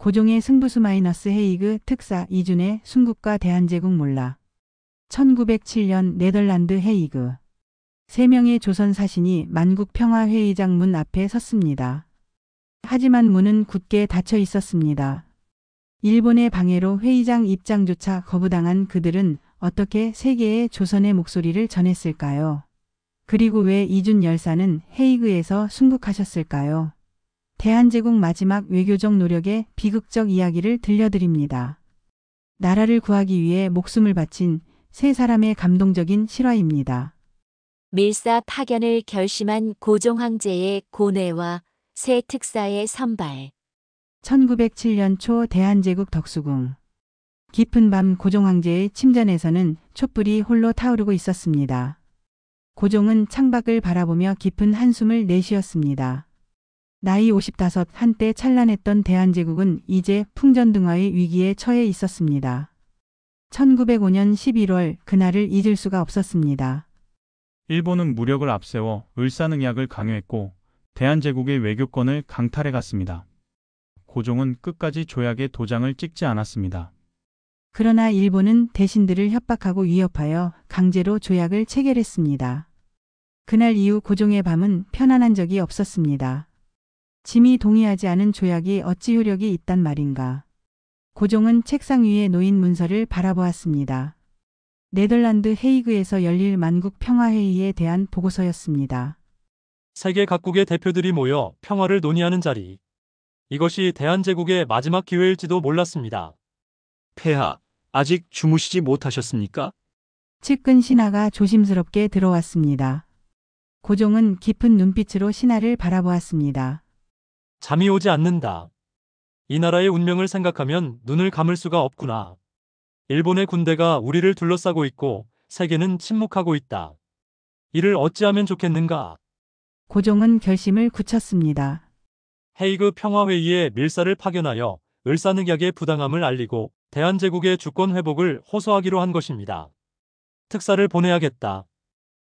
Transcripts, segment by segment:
고종의 승부수 헤이그 특사 이준의 순국과 대한제국 몰락. 1907년 네덜란드 헤이그. 3명의 조선 사신이 만국평화회의장 문 앞에 섰습니다. 하지만 문은 굳게 닫혀 있었습니다. 일본의 방해로 회의장 입장조차 거부당한 그들은 어떻게 세계에 조선의 목소리를 전했을까요? 그리고 왜 이준 열사는 헤이그에서 순국하셨을까요? 대한제국 마지막 외교적 노력의 비극적 이야기를 들려드립니다. 나라를 구하기 위해 목숨을 바친 세 사람의 감동적인 실화입니다. 밀사 파견을 결심한 고종 황제의 고뇌와 새 특사의 선발. 1907년 초 대한제국 덕수궁. 깊은 밤 고종 황제의 침전에서는 촛불이 홀로 타오르고 있었습니다. 고종은 창밖을 바라보며 깊은 한숨을 내쉬었습니다. 나이 55, 한때 찬란했던 대한제국은 이제 풍전등화의 위기에 처해 있었습니다. 1905년 11월 그날을 잊을 수가 없었습니다. 일본은 무력을 앞세워 을사능약을 강요했고 대한제국의 외교권을 강탈해 갔습니다. 고종은 끝까지 조약에 도장을 찍지 않았습니다. 그러나 일본은 대신들을 협박하고 위협하여 강제로 조약을 체결했습니다. 그날 이후 고종의 밤은 편안한 적이 없었습니다. 짐이 동의하지 않은 조약이 어찌 효력이 있단 말인가. 고종은 책상 위에 놓인 문서를 바라보았습니다. 네덜란드 헤이그에서 열릴 만국평화회의에 대한 보고서였습니다. 세계 각국의 대표들이 모여 평화를 논의하는 자리. 이것이 대한제국의 마지막 기회일지도 몰랐습니다. 폐하, 아직 주무시지 못하셨습니까? 측근 신하가 조심스럽게 들어왔습니다. 고종은 깊은 눈빛으로 신하를 바라보았습니다. 잠이 오지 않는다. 이 나라의 운명을 생각하면 눈을 감을 수가 없구나. 일본의 군대가 우리를 둘러싸고 있고 세계는 침묵하고 있다. 이를 어찌하면 좋겠는가? 고종은 결심을 굳혔습니다. 헤이그 평화회의에 밀사를 파견하여 을사늑약의 부당함을 알리고 대한제국의 주권 회복을 호소하기로 한 것입니다. 특사를 보내야겠다.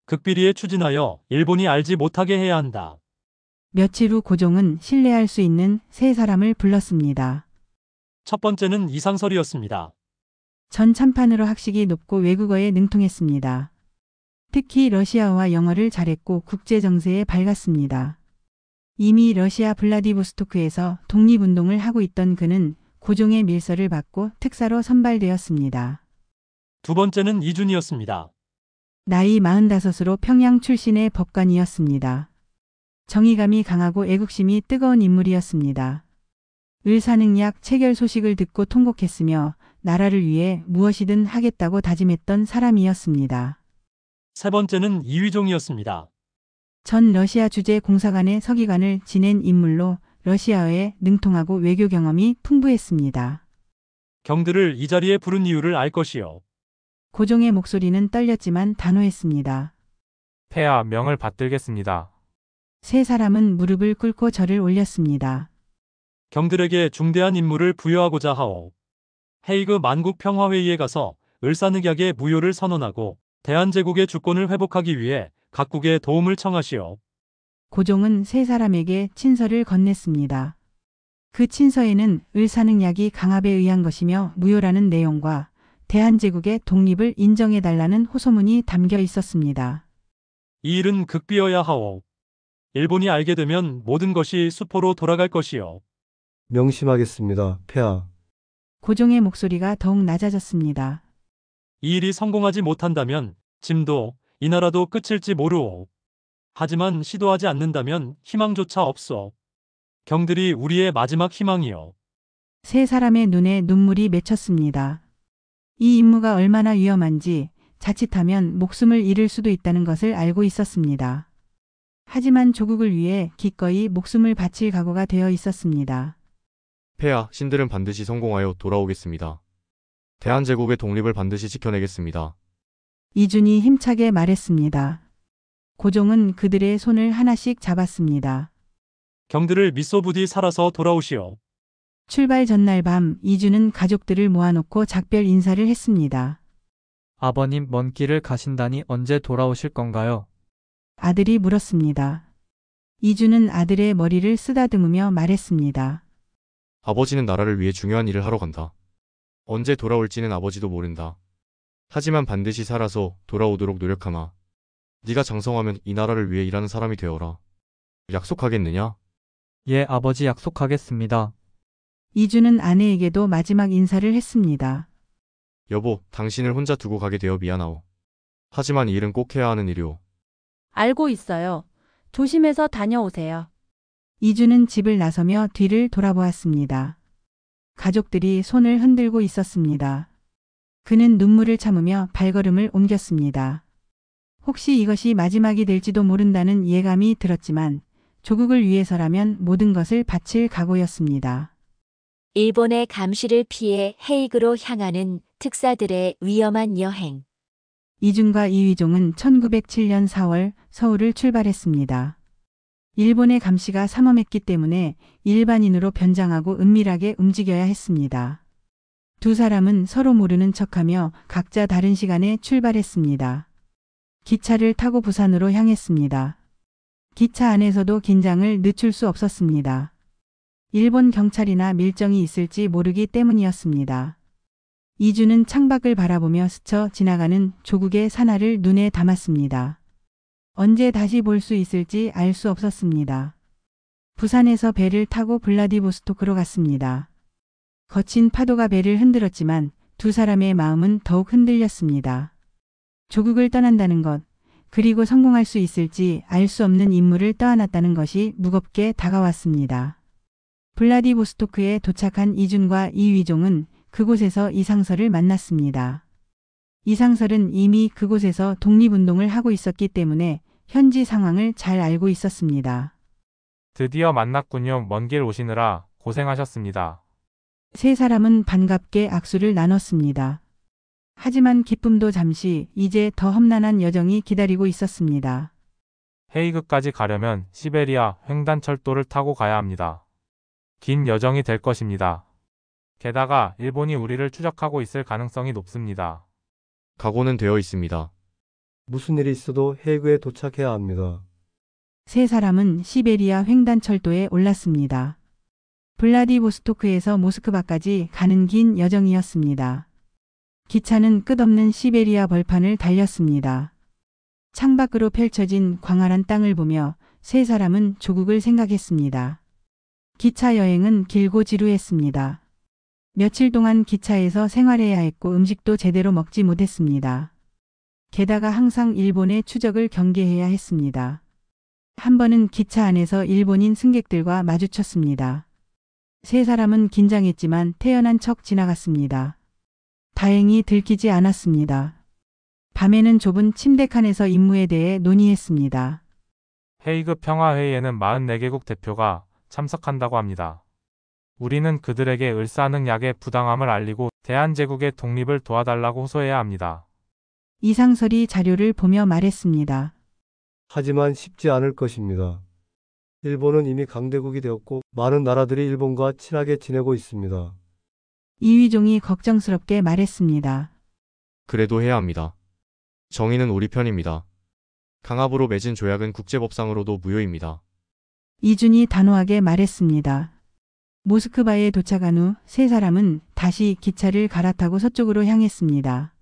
극비리에 추진하여 일본이 알지 못하게 해야 한다. 며칠 후 고종은 신뢰할 수 있는 세 사람을 불렀습니다. 첫 번째는 이상설이었습니다. 전 참판으로 학식이 높고 외국어에 능통했습니다. 특히 러시아어와 영어를 잘했고 국제 정세에 밝았습니다. 이미 러시아 블라디보스토크에서 독립운동을 하고 있던 그는 고종의 밀서를 받고 특사로 선발되었습니다. 두 번째는 이준이었습니다. 나이 45으로 평양 출신의 법관이었습니다. 정의감이 강하고 애국심이 뜨거운 인물이었습니다. 을사늑약 체결 소식을 듣고 통곡했으며 나라를 위해 무엇이든 하겠다고 다짐했던 사람이었습니다. 세 번째는 이휘종이었습니다. 전 러시아 주재 공사관의 서기관을 지낸 인물로 러시아어에 능통하고 외교 경험이 풍부했습니다. 경들을 이 자리에 부른 이유를 알 것이요. 고종의 목소리는 떨렸지만 단호했습니다. 폐하 명을 받들겠습니다. 세 사람은 무릎을 꿇고 절을 올렸습니다. 경들에게 중대한 임무를 부여하고자 하오. 헤이그 만국평화회의에 가서 을사늑약의 무효를 선언하고 대한제국의 주권을 회복하기 위해 각국의 도움을 청하시오. 고종은 세 사람에게 친서를 건넸습니다. 그 친서에는 을사늑약이 강압에 의한 것이며 무효라는 내용과 대한제국의 독립을 인정해달라는 호소문이 담겨 있었습니다. 이 일은 극비어야 하오. 일본이 알게 되면 모든 것이 수포로 돌아갈 것이요. 명심하겠습니다, 폐하. 고종의 목소리가 더욱 낮아졌습니다. 이 일이 성공하지 못한다면 짐도 이 나라도 끝일지 모르오. 하지만 시도하지 않는다면 희망조차 없어. 경들이 우리의 마지막 희망이요. 세 사람의 눈에 눈물이 맺혔습니다. 이 임무가 얼마나 위험한지 자칫하면 목숨을 잃을 수도 있다는 것을 알고 있었습니다. 하지만 조국을 위해 기꺼이 목숨을 바칠 각오가 되어 있었습니다. 폐하, 신들은 반드시 성공하여 돌아오겠습니다. 대한제국의 독립을 반드시 지켜내겠습니다. 이준이 힘차게 말했습니다. 고종은 그들의 손을 하나씩 잡았습니다. 경들을 믿소 부디 살아서 돌아오시오. 출발 전날 밤 이준은 가족들을 모아놓고 작별 인사를 했습니다. 아버님 먼 길을 가신다니 언제 돌아오실 건가요? 아들이 물었습니다. 이준은 아들의 머리를 쓰다듬으며 말했습니다. 아버지는 나라를 위해 중요한 일을 하러 간다. 언제 돌아올지는 아버지도 모른다. 하지만 반드시 살아서 돌아오도록 노력하마. 네가 장성하면 이 나라를 위해 일하는 사람이 되어라. 약속하겠느냐? 예, 아버지 약속하겠습니다. 이주는 아내에게도 마지막 인사를 했습니다. 여보, 당신을 혼자 두고 가게 되어 미안하오. 하지만 이 일은 꼭 해야 하는 일이오. 알고 있어요. 조심해서 다녀오세요. 이주는 집을 나서며 뒤를 돌아보았습니다. 가족들이 손을 흔들고 있었습니다. 그는 눈물을 참으며 발걸음을 옮겼습니다. 혹시 이것이 마지막이 될지도 모른다는 예감이 들었지만 조국을 위해서라면 모든 것을 바칠 각오였습니다. 일본의 감시를 피해 헤이그로 향하는 특사들의 위험한 여행. 이준과 이휘종은 1907년 4월 서울을 출발했습니다. 일본의 감시가 삼엄했기 때문에 일반인으로 변장하고 은밀하게 움직여야 했습니다. 두 사람은 서로 모르는 척하며 각자 다른 시간에 출발했습니다. 기차를 타고 부산으로 향했습니다. 기차 안에서도 긴장을 늦출 수 없었습니다. 일본 경찰이나 밀정이 있을지 모르기 때문이었습니다. 이주는 창밖을 바라보며 스쳐 지나가는 조국의 산하를 눈에 담았습니다. 언제 다시 볼 수 있을지 알 수 없었습니다. 부산에서 배를 타고 블라디보스토크로 갔습니다. 거친 파도가 배를 흔들었지만 두 사람의 마음은 더욱 흔들렸습니다. 조국을 떠난다는 것, 그리고 성공할 수 있을지 알 수 없는 임무를 떠안았다는 것이 무겁게 다가왔습니다. 블라디보스토크에 도착한 이준과 이휘종은 그곳에서 이상설을 만났습니다. 이상설은 이미 그곳에서 독립운동을 하고 있었기 때문에 현지 상황을 잘 알고 있었습니다. 드디어 만났군요. 먼 길 오시느라 고생하셨습니다. 세 사람은 반갑게 악수를 나눴습니다. 하지만 기쁨도 잠시, 이제 더 험난한 여정이 기다리고 있었습니다. 헤이그까지 가려면 시베리아 횡단철도를 타고 가야 합니다. 긴 여정이 될 것입니다. 게다가 일본이 우리를 추적하고 있을 가능성이 높습니다. 각오는 되어 있습니다. 무슨 일이 있어도 헤이그에 도착해야 합니다. 세 사람은 시베리아 횡단철도에 올랐습니다. 블라디보스토크에서 모스크바까지 가는 긴 여정이었습니다. 기차는 끝없는 시베리아 벌판을 달렸습니다. 창밖으로 펼쳐진 광활한 땅을 보며 세 사람은 조국을 생각했습니다. 기차 여행은 길고 지루했습니다. 며칠 동안 기차에서 생활해야 했고 음식도 제대로 먹지 못했습니다. 게다가 항상 일본의 추적을 경계해야 했습니다. 한 번은 기차 안에서 일본인 승객들과 마주쳤습니다. 세 사람은 긴장했지만 태연한 척 지나갔습니다. 다행히 들키지 않았습니다. 밤에는 좁은 침대 칸에서 임무에 대해 논의했습니다. 헤이그 평화회의에는 44개국 대표가 참석한다고 합니다. 우리는 그들에게 을사늑약의 부당함을 알리고 대한제국의 독립을 도와달라고 호소해야 합니다. 이상설이 자료를 보며 말했습니다. 하지만 쉽지 않을 것입니다. 일본은 이미 강대국이 되었고 많은 나라들이 일본과 친하게 지내고 있습니다. 이휘종이 걱정스럽게 말했습니다. 그래도 해야 합니다. 정의는 우리 편입니다. 강압으로 맺은 조약은 국제법상으로도 무효입니다. 이준이 단호하게 말했습니다. 모스크바에 도착한 후 세 사람은 다시 기차를 갈아타고 서쪽으로 향했습니다.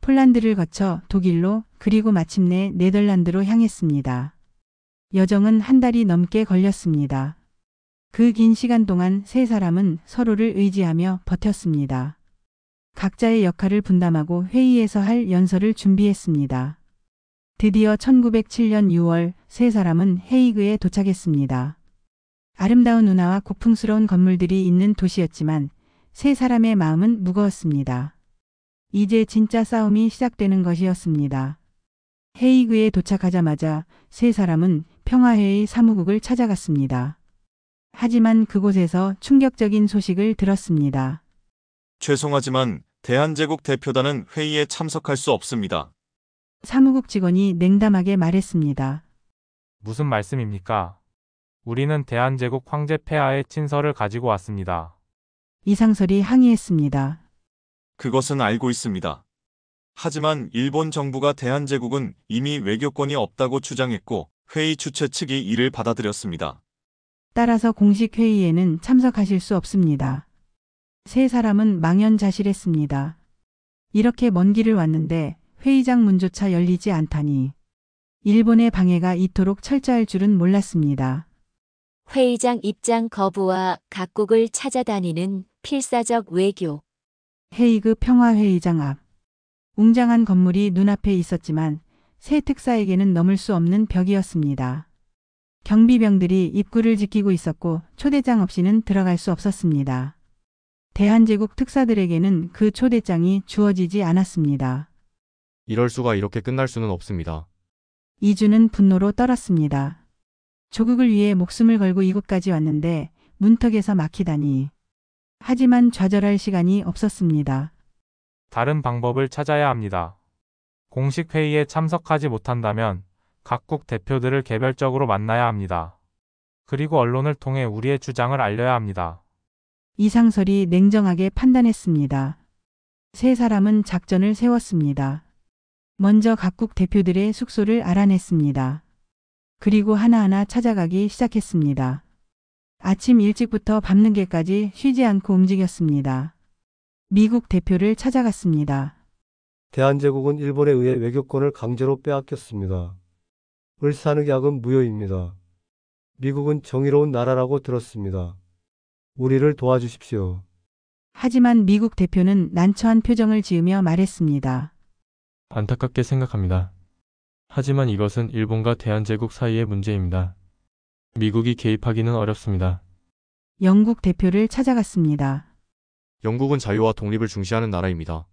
폴란드를 거쳐 독일로 그리고 마침내 네덜란드로 향했습니다. 여정은 한 달이 넘게 걸렸습니다. 그 긴 시간 동안 세 사람은 서로를 의지하며 버텼습니다. 각자의 역할을 분담하고 회의에서 할 연설을 준비했습니다. 드디어 1907년 6월 세 사람은 헤이그에 도착했습니다. 아름다운 운하와 고풍스러운 건물들이 있는 도시였지만 세 사람의 마음은 무거웠습니다. 이제 진짜 싸움이 시작되는 것이었습니다. 헤이그에 도착하자마자 세 사람은 평화회의 사무국을 찾아갔습니다. 하지만 그곳에서 충격적인 소식을 들었습니다. 죄송하지만 대한제국 대표단은 회의에 참석할 수 없습니다. 사무국 직원이 냉담하게 말했습니다. 무슨 말씀입니까? 우리는 대한제국 황제 폐하의 친서를 가지고 왔습니다. 이상설이 항의했습니다. 그것은 알고 있습니다. 하지만 일본 정부가 대한제국은 이미 외교권이 없다고 주장했고 회의 주최 측이 이를 받아들였습니다. 따라서 공식 회의에는 참석하실 수 없습니다. 세 사람은 망연자실했습니다. 이렇게 먼 길을 왔는데 회의장 문조차 열리지 않다니. 일본의 방해가 이토록 철저할 줄은 몰랐습니다. 회의장 입장 거부와 각국을 찾아다니는 필사적 외교. 헤이그 평화회의장 앞. 웅장한 건물이 눈앞에 있었지만 새 특사에게는 넘을 수 없는 벽이었습니다. 경비병들이 입구를 지키고 있었고 초대장 없이는 들어갈 수 없었습니다. 대한제국 특사들에게는 그 초대장이 주어지지 않았습니다. 이럴 수가 이렇게 끝날 수는 없습니다. 이주는 분노로 떨었습니다. 조국을 위해 목숨을 걸고 이곳까지 왔는데 문턱에서 막히다니. 하지만 좌절할 시간이 없었습니다. 다른 방법을 찾아야 합니다. 공식 회의에 참석하지 못한다면 각국 대표들을 개별적으로 만나야 합니다. 그리고 언론을 통해 우리의 주장을 알려야 합니다. 이상설이 냉정하게 판단했습니다. 세 사람은 작전을 세웠습니다. 먼저 각국 대표들의 숙소를 알아냈습니다. 그리고 하나하나 찾아가기 시작했습니다. 아침 일찍부터 밤늦게까지 쉬지 않고 움직였습니다. 미국 대표를 찾아갔습니다. 대한제국은 일본에 의해 외교권을 강제로 빼앗겼습니다. 을사늑약은 무효입니다. 미국은 정의로운 나라라고 들었습니다. 우리를 도와주십시오. 하지만 미국 대표는 난처한 표정을 지으며 말했습니다. 안타깝게 생각합니다. 하지만 이것은 일본과 대한제국 사이의 문제입니다. 미국이 개입하기는 어렵습니다. 영국 대표를 찾아갔습니다. 영국은 자유와 독립을 중시하는 나라입니다.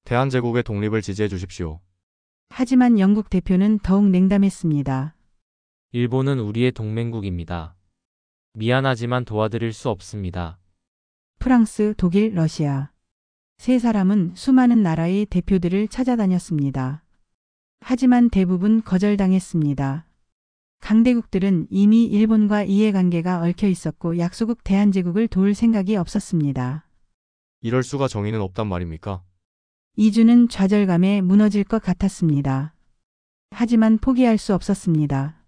대한제국의 독립을 지지해 주십시오. 하지만 영국 대표는 더욱 냉담했습니다. 일본은 우리의 동맹국입니다. 미안하지만 도와드릴 수 없습니다. 프랑스, 독일, 러시아. 세 사람은 수많은 나라의 대표들을 찾아다녔습니다. 하지만 대부분 거절당했습니다. 강대국들은 이미 일본과 이해관계가 얽혀 있었고 약소국 대한제국을 도울 생각이 없었습니다. 이럴 수가 정의는 없단 말입니까? 이주는 좌절감에 무너질 것 같았습니다. 하지만 포기할 수 없었습니다.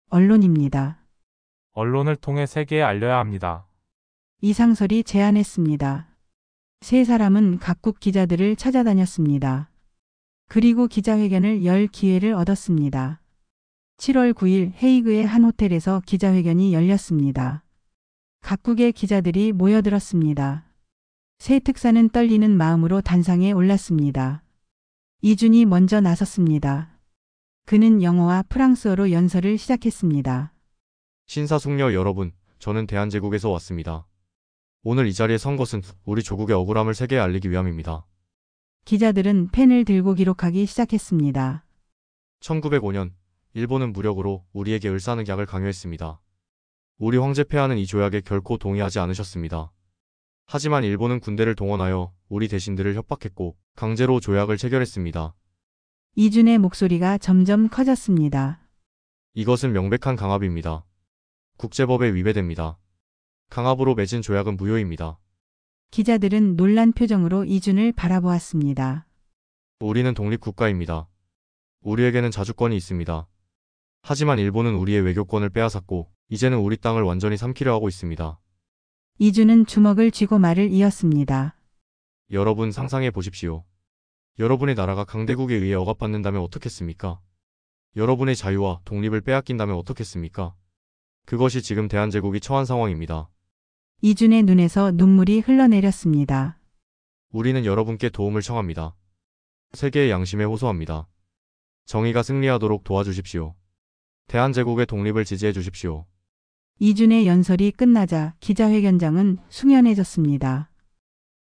언론입니다. 언론을 통해 세계에 알려야 합니다. 이상설이 제안했습니다. 세 사람은 각국 기자들을 찾아다녔습니다. 그리고 기자회견을 열 기회를 얻었습니다. 7월 9일 헤이그의 한 호텔에서 기자회견이 열렸습니다. 각국의 기자들이 모여들었습니다. 새 특사는 떨리는 마음으로 단상에 올랐습니다. 이준이 먼저 나섰습니다. 그는 영어와 프랑스어로 연설을 시작했습니다. 신사숙녀 여러분, 저는 대한제국에서 왔습니다. 오늘 이 자리에 선 것은 우리 조국의 억울함을 세계에 알리기 위함입니다. 기자들은 펜을 들고 기록하기 시작했습니다. 1905년 일본은 무력으로 우리에게 을사늑약을 강요했습니다. 우리 황제 폐하는 이 조약에 결코 동의하지 않으셨습니다. 하지만 일본은 군대를 동원하여 우리 대신들을 협박했고 강제로 조약을 체결했습니다. 이준의 목소리가 점점 커졌습니다. 이것은 명백한 강압입니다. 국제법에 위배됩니다. 강압으로 맺은 조약은 무효입니다. 기자들은 놀란 표정으로 이준을 바라보았습니다. 우리는 독립국가입니다. 우리에게는 자주권이 있습니다. 하지만 일본은 우리의 외교권을 빼앗았고 이제는 우리 땅을 완전히 삼키려 하고 있습니다. 이준은 주먹을 쥐고 말을 이었습니다. 여러분 상상해 보십시오. 여러분의 나라가 강대국에 의해 억압받는다면 어떻겠습니까? 여러분의 자유와 독립을 빼앗긴다면 어떻겠습니까? 그것이 지금 대한제국이 처한 상황입니다. 이준의 눈에서 눈물이 흘러내렸습니다. 우리는 여러분께 도움을 청합니다. 세계의 양심에 호소합니다. 정의가 승리하도록 도와주십시오. 대한제국의 독립을 지지해 주십시오. 이준의 연설이 끝나자 기자회견장은 숭연해졌습니다.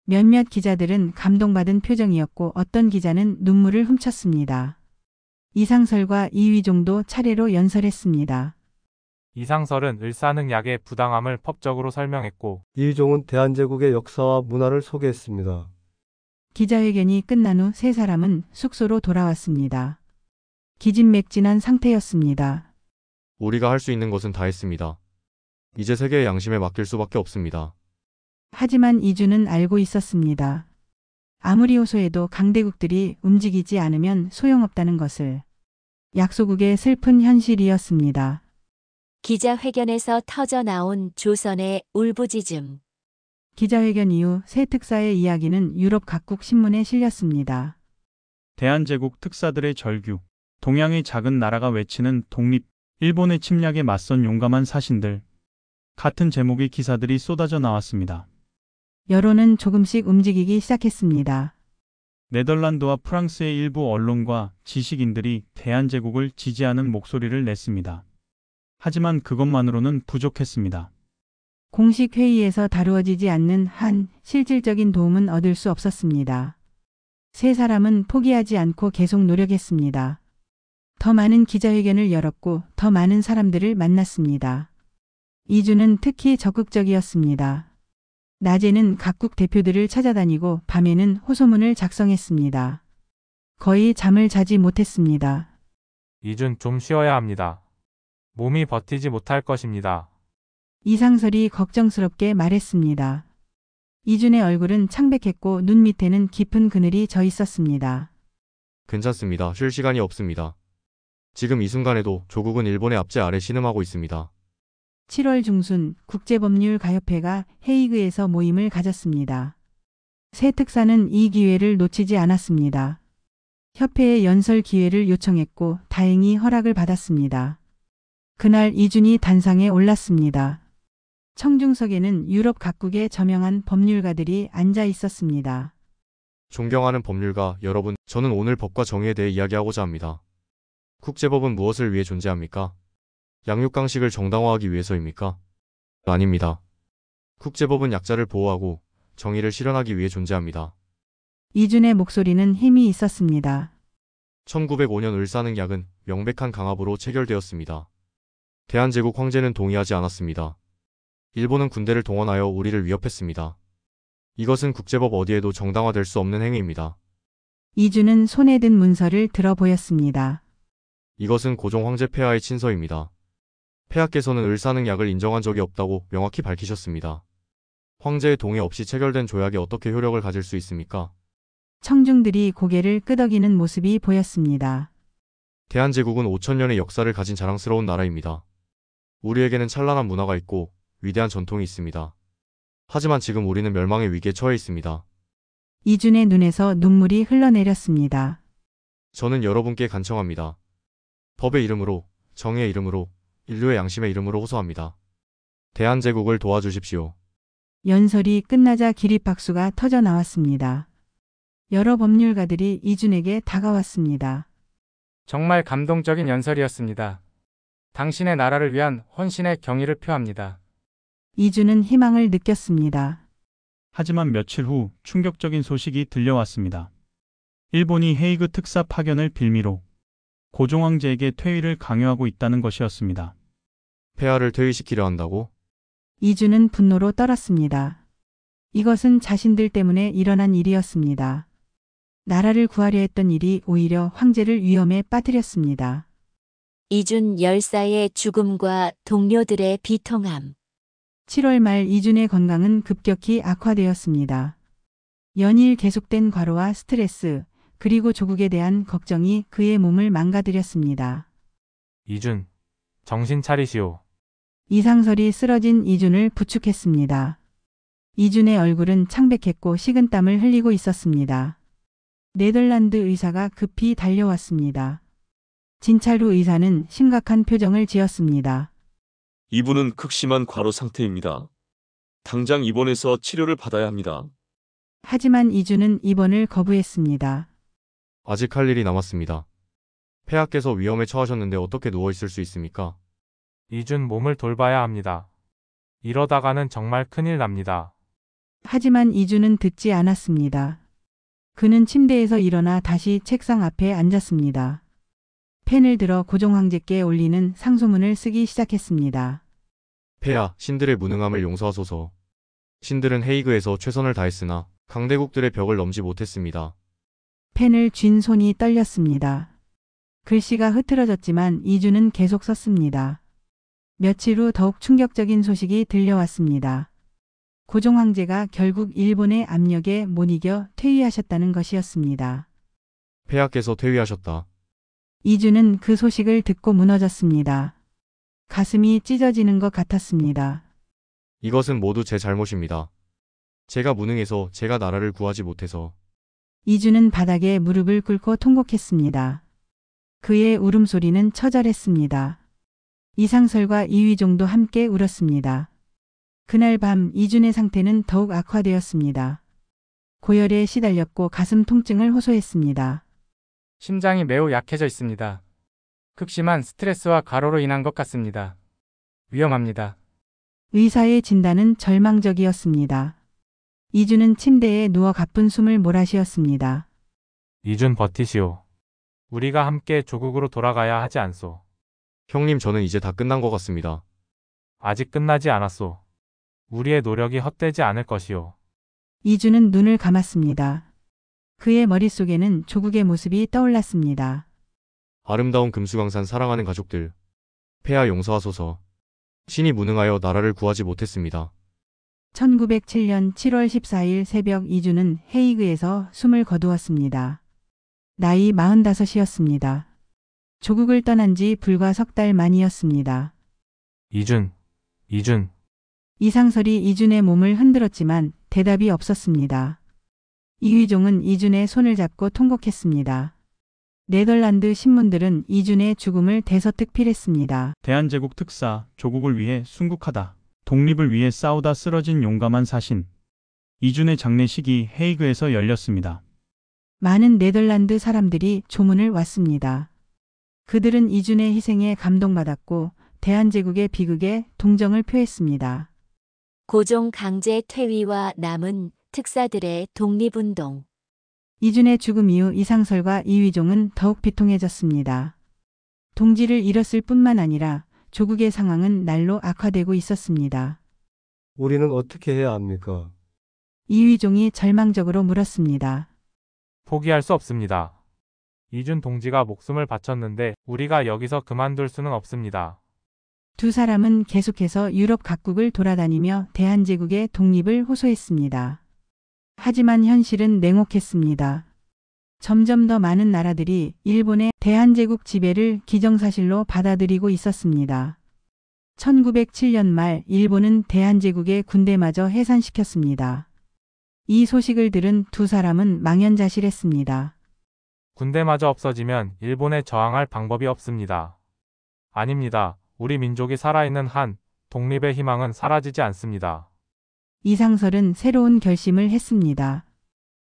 몇몇 기자들은 감동받은 표정이었고 어떤 기자는 눈물을 훔쳤습니다. 이상설과 이휘종도 차례로 연설했습니다. 이상설은 을사늑약의 부당함을 법적으로 설명했고 이휘종은 대한제국의 역사와 문화를 소개했습니다. 기자회견이 끝난 후 세 사람은 숙소로 돌아왔습니다. 기진맥진한 상태였습니다. 우리가 할 수 있는 것은 다 했습니다. 이제 세계의 양심에 맡길 수밖에 없습니다. 하지만 이준은 알고 있었습니다. 아무리 호소해도 강대국들이 움직이지 않으면 소용없다는 것을. 약소국의 슬픈 현실이었습니다. 기자회견에서 터져 나온 조선의 울부짖음. 기자회견 이후 새 특사의 이야기는 유럽 각국 신문에 실렸습니다. 대한제국 특사들의 절규, 동양의 작은 나라가 외치는 독립, 일본의 침략에 맞선 용감한 사신들. 같은 제목의 기사들이 쏟아져 나왔습니다. 여론은 조금씩 움직이기 시작했습니다. 네덜란드와 프랑스의 일부 언론과 지식인들이 대한제국을 지지하는 목소리를 냈습니다. 하지만 그것만으로는 부족했습니다. 공식 회의에서 다루어지지 않는 한 실질적인 도움은 얻을 수 없었습니다. 세 사람은 포기하지 않고 계속 노력했습니다. 더 많은 기자회견을 열었고 더 많은 사람들을 만났습니다. 이주는 특히 적극적이었습니다. 낮에는 각국 대표들을 찾아다니고 밤에는 호소문을 작성했습니다. 거의 잠을 자지 못했습니다. 이준 좀 쉬어야 합니다. 몸이 버티지 못할 것입니다. 이상설이 걱정스럽게 말했습니다. 이준의 얼굴은 창백했고 눈 밑에는 깊은 그늘이 져 있었습니다. 괜찮습니다. 쉴 시간이 없습니다. 지금 이 순간에도 조국은 일본의 압제 아래 신음하고 있습니다. 7월 중순 국제법률가협회가 헤이그에서 모임을 가졌습니다. 새 특사는 이 기회를 놓치지 않았습니다. 협회에 연설 기회를 요청했고 다행히 허락을 받았습니다. 그날 이준이 단상에 올랐습니다. 청중석에는 유럽 각국의 저명한 법률가들이 앉아 있었습니다. 존경하는 법률가 여러분, 저는 오늘 법과 정의에 대해 이야기하고자 합니다. 국제법은 무엇을 위해 존재합니까? 양육강식을 정당화하기 위해서입니까? 아닙니다. 국제법은 약자를 보호하고 정의를 실현하기 위해 존재합니다. 이준의 목소리는 힘이 있었습니다. 1905년 을사능약은 명백한 강압으로 체결되었습니다. 대한제국 황제는 동의하지 않았습니다. 일본은 군대를 동원하여 우리를 위협했습니다. 이것은 국제법 어디에도 정당화될 수 없는 행위입니다. 이준은 손에 든 문서를 들어 보였습니다. 이것은 고종 황제 폐하의 친서입니다. 폐하께서는 을사능약을 인정한 적이 없다고 명확히 밝히셨습니다. 황제의 동의 없이 체결된 조약이 어떻게 효력을 가질 수 있습니까? 청중들이 고개를 끄덕이는 모습이 보였습니다. 대한제국은 5천년의 역사를 가진 자랑스러운 나라입니다. 우리에게는 찬란한 문화가 있고 위대한 전통이 있습니다. 하지만 지금 우리는 멸망의 위기에 처해 있습니다. 이준의 눈에서 눈물이 흘러내렸습니다. 저는 여러분께 간청합니다. 법의 이름으로, 정의의 이름으로, 인류의 양심의 이름으로 호소합니다. 대한제국을 도와주십시오. 연설이 끝나자 기립박수가 터져 나왔습니다. 여러 법률가들이 이준에게 다가왔습니다. 정말 감동적인 연설이었습니다. 당신의 나라를 위한 헌신의 경의를 표합니다. 이준은 희망을 느꼈습니다. 하지만 며칠 후 충격적인 소식이 들려왔습니다. 일본이 헤이그 특사 파견을 빌미로 고종 황제에게 퇴위를 강요하고 있다는 것이었습니다. 폐하를 퇴위시키려 한다고? 이준은 분노로 떨었습니다. 이것은 자신들 때문에 일어난 일이었습니다. 나라를 구하려 했던 일이 오히려 황제를 위험에 빠뜨렸습니다. 이준 열사의 죽음과 동료들의 비통함. 7월 말 이준의 건강은 급격히 악화되었습니다. 연일 계속된 과로와 스트레스, 그리고 조국에 대한 걱정이 그의 몸을 망가뜨렸습니다. 이준, 정신 차리시오. 이상설이 쓰러진 이준을 부축했습니다. 이준의 얼굴은 창백했고 식은땀을 흘리고 있었습니다. 네덜란드 의사가 급히 달려왔습니다. 진찰루 의사는 심각한 표정을 지었습니다. 이분은 극심한 과로 상태입니다. 당장 입원해서 치료를 받아야 합니다. 하지만 이준은 입원을 거부했습니다. 아직 할 일이 남았습니다. 폐하께서 위험에 처하셨는데 어떻게 누워있을 수 있습니까? 이준 몸을 돌봐야 합니다. 이러다가는 정말 큰일 납니다. 하지만 이준은 듣지 않았습니다. 그는 침대에서 일어나 다시 책상 앞에 앉았습니다. 펜을 들어 고종 황제께 올리는 상소문을 쓰기 시작했습니다. 폐하, 신들의 무능함을 용서하소서. 신들은 헤이그에서 최선을 다했으나 강대국들의 벽을 넘지 못했습니다. 펜을 쥔 손이 떨렸습니다. 글씨가 흐트러졌지만 이준은 계속 썼습니다. 며칠 후 더욱 충격적인 소식이 들려왔습니다. 고종 황제가 결국 일본의 압력에 못 이겨 퇴위하셨다는 것이었습니다. 폐하께서 퇴위하셨다. 이준은 그 소식을 듣고 무너졌습니다. 가슴이 찢어지는 것 같았습니다. 이것은 모두 제 잘못입니다. 제가 무능해서, 제가 나라를 구하지 못해서. 이주는 바닥에 무릎을 꿇고 통곡했습니다. 그의 울음소리는 처절했습니다. 이상설과 이휘종도 함께 울었습니다. 그날 밤 이준의 상태는 더욱 악화되었습니다. 고열에 시달렸고 가슴 통증을 호소했습니다. 심장이 매우 약해져 있습니다. 극심한 스트레스와 과로로 인한 것 같습니다. 위험합니다. 의사의 진단은 절망적이었습니다. 이준은 침대에 누워 가쁜 숨을 몰아쉬었습니다. 이준 버티시오. 우리가 함께 조국으로 돌아가야 하지 않소. 형님, 저는 이제 다 끝난 것 같습니다. 아직 끝나지 않았소. 우리의 노력이 헛되지 않을 것이오. 이준은 눈을 감았습니다. 그의 머릿속에는 조국의 모습이 떠올랐습니다. 아름다운 금수강산 사랑하는 가족들. 폐하 용서하소서. 신이 무능하여 나라를 구하지 못했습니다. 1907년 7월 14일 새벽 이준은 헤이그에서 숨을 거두었습니다. 나이 45이었습니다. 조국을 떠난 지 불과 석 달 만이었습니다. 이준. 이상설이 이준의 몸을 흔들었지만 대답이 없었습니다. 이휘종은 이준의 손을 잡고 통곡했습니다. 네덜란드 신문들은 이준의 죽음을 대서특필했습니다. 대한제국 특사, 조국을 위해 순국하다. 독립을 위해 싸우다 쓰러진 용감한 사신. 이준의 장례식이 헤이그에서 열렸습니다. 많은 네덜란드 사람들이 조문을 왔습니다. 그들은 이준의 희생에 감동받았고 대한제국의 비극에 동정을 표했습니다. 고종 강제 퇴위와 남은 특사들의 독립운동. 이준의 죽음 이후 이상설과 이휘종은 더욱 비통해졌습니다. 동지를 잃었을 뿐만 아니라 조국의 상황은 날로 악화되고 있었습니다. 우리는 어떻게 해야 합니까? 이휘종이 절망적으로 물었습니다. 포기할 수 없습니다. 이준 동지가 목숨을 바쳤는데 우리가 여기서 그만둘 수는 없습니다. 두 사람은 계속해서 유럽 각국을 돌아다니며 대한제국의 독립을 호소했습니다. 하지만 현실은 냉혹했습니다. 점점 더 많은 나라들이 일본의 대한제국 지배를 기정사실로 받아들이고 있었습니다. 1907년 말 일본은 대한제국의 군대마저 해산시켰습니다. 이 소식을 들은 두 사람은 망연자실했습니다. 군대마저 없어지면 일본에 저항할 방법이 없습니다. 아닙니다. 우리 민족이 살아있는 한 독립의 희망은 사라지지 않습니다. 이상설은 새로운 결심을 했습니다.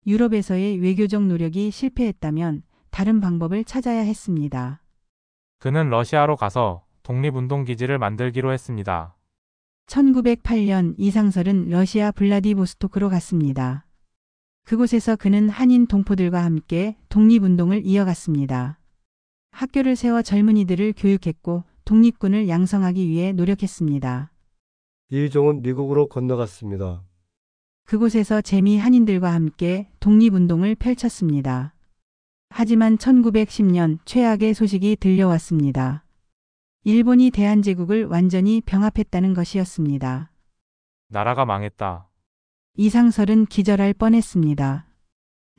유럽에서의 외교적 노력이 실패했다면 다른 방법을 찾아야 했습니다. 그는 러시아로 가서 독립운동 기지를 만들기로 했습니다. 1908년 이상설은 러시아 블라디보스토크로 갔습니다. 그곳에서 그는 한인 동포들과 함께 독립운동을 이어갔습니다. 학교를 세워 젊은이들을 교육했고 독립군을 양성하기 위해 노력했습니다. 이휘종은 미국으로 건너갔습니다. 그곳에서 재미 한인들과 함께 독립운동을 펼쳤습니다. 하지만 1910년 최악의 소식이 들려왔습니다. 일본이 대한제국을 완전히 병합했다는 것이었습니다. 나라가 망했다. 이상설은 기절할 뻔했습니다.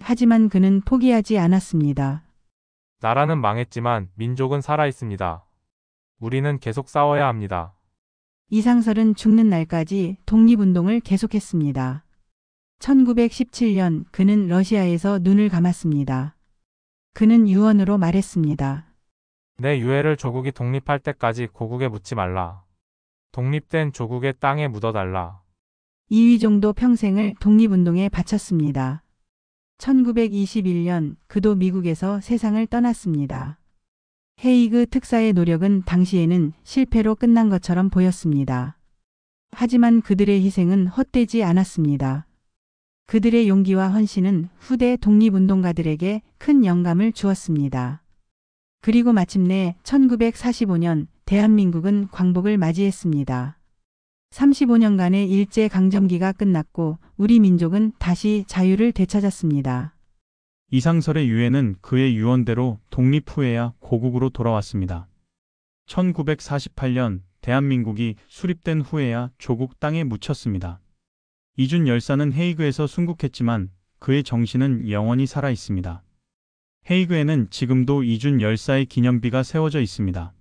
하지만 그는 포기하지 않았습니다. 나라는 망했지만 민족은 살아있습니다. 우리는 계속 싸워야 합니다. 이상설은 죽는 날까지 독립운동을 계속했습니다. 1917년 그는 러시아에서 눈을 감았습니다. 그는 유언으로 말했습니다. 내 유해를 조국이 독립할 때까지 고국에 묻지 말라. 독립된 조국의 땅에 묻어달라. 이휘종도 평생을 독립운동에 바쳤습니다. 1921년 그도 미국에서 세상을 떠났습니다. 헤이그 특사의 노력은 당시에는 실패로 끝난 것처럼 보였습니다. 하지만 그들의 희생은 헛되지 않았습니다. 그들의 용기와 헌신은 후대 독립운동가들에게 큰 영감을 주었습니다. 그리고 마침내 1945년 대한민국은 광복을 맞이했습니다. 35년간의 일제강점기가 끝났고 우리 민족은 다시 자유를 되찾았습니다. 이상설의 유해는 그의 유언대로 독립 후에야 고국으로 돌아왔습니다. 1948년 대한민국이 수립된 후에야 조국 땅에 묻혔습니다. 이준 열사는 헤이그에서 순국했지만 그의 정신은 영원히 살아 있습니다. 헤이그에는 지금도 이준 열사의 기념비가 세워져 있습니다.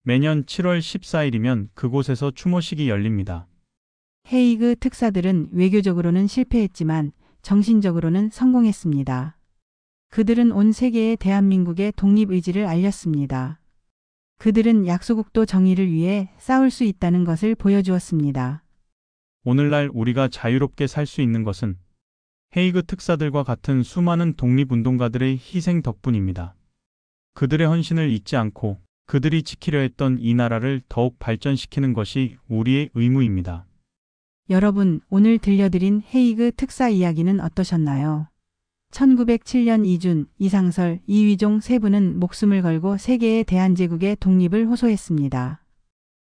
매년 7월 14일이면 그곳에서 추모식이 열립니다. 헤이그 특사들은 외교적으로는 실패했지만 정신적으로는 성공했습니다. 그들은 온 세계에 대한민국의 독립의지를 알렸습니다. 그들은 약소국도 정의를 위해 싸울 수 있다는 것을 보여주었습니다. 오늘날 우리가 자유롭게 살 수 있는 것은 헤이그 특사들과 같은 수많은 독립운동가들의 희생 덕분입니다. 그들의 헌신을 잊지 않고 그들이 지키려 했던 이 나라를 더욱 발전시키는 것이 우리의 의무입니다. 여러분, 오늘 들려드린 헤이그 특사 이야기는 어떠셨나요? 1907년 이준, 이상설, 이휘종 세 분은 목숨을 걸고 세계의 대한제국의 독립을 호소했습니다.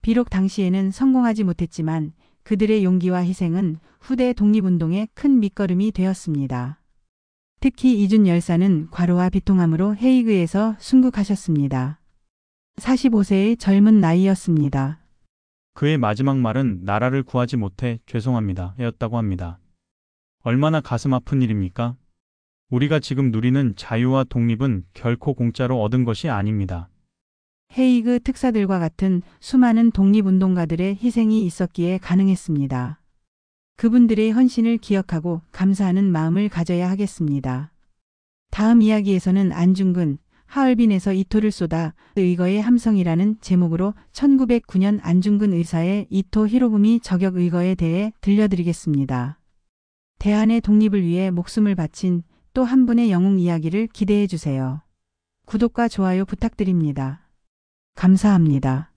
비록 당시에는 성공하지 못했지만 그들의 용기와 희생은 후대 독립운동의 큰 밑거름이 되었습니다. 특히 이준 열사는 과로와 비통함으로 헤이그에서 순국하셨습니다. 45세의 젊은 나이였습니다. 그의 마지막 말은 나라를 구하지 못해 죄송합니다 였다고 합니다. 얼마나 가슴 아픈 일입니까? 우리가 지금 누리는 자유와 독립은 결코 공짜로 얻은 것이 아닙니다. 헤이그 특사들과 같은 수많은 독립운동가들의 희생이 있었기에 가능했습니다. 그분들의 헌신을 기억하고 감사하는 마음을 가져야 하겠습니다. 다음 이야기에서는 안중근, 하얼빈에서 이토를 쏟아 의거의 함성이라는 제목으로 1909년 안중근 의사의 이토 히로부미 저격 의거에 대해 들려드리겠습니다. 대한의 독립을 위해 목숨을 바친 또 한 분의 영웅 이야기를 기대해 주세요. 구독과 좋아요 부탁드립니다. 감사합니다.